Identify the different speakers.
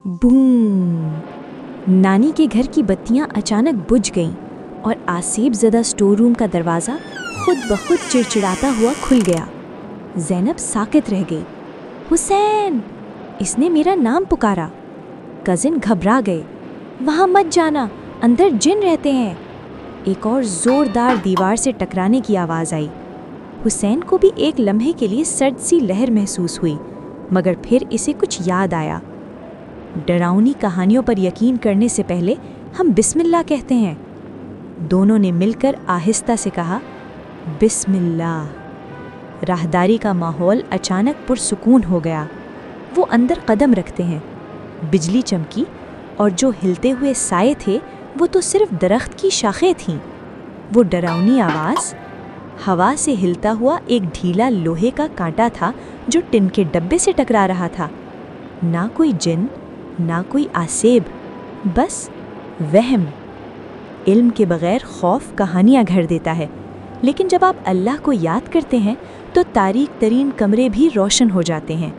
Speaker 1: Boom! नानी के घर की बत्तियां अचानक बुझ गईं और आसेब ज़दा स्टोर रूम का दरवाज़ा खुद बखुद चिड़चिड़ाता हुआ खुल गया। ज़ैनब साकित रह गई। हुसैन! इसने मेरा नाम पुकारा। कज़िन घबरा गए। वहाँ मत जाना, अंदर जिन रहते हैं। एक और ज़ोरदार दीवार से टकराने की आवाज़ आई। हुसैन को भी एक लम्हे के लिए सर्द सी लहर महसूस हुई, मगर फिर इसे कुछ याद आया। डरावनी कहानियों पर यकीन करने से पहले हम बिस्मिल्लाह कहते हैं। दोनों ने मिलकर आहिस्ता से कहा, बिस्मिल्लाह। राहदारी का माहौल अचानक पुरसुकून हो गया। वो अंदर कदम रखते हैं। बिजली चमकी और जो हिलते हुए साए थे वो तो सिर्फ दरख्त की शाखें थीं। वो डरावनी आवाज़ हवा से हिलता हुआ एक ढीला लोहे का कांटा था जो टिन के डब्बे से टकरा रहा था। ना कोई जिन, ना कोई आसेब, बस वहम। इल्म के बगैर खौफ कहानियाँ घर देता है, लेकिन जब आप अल्लाह को याद करते हैं तो तारीक तरीन कमरे भी रोशन हो जाते हैं।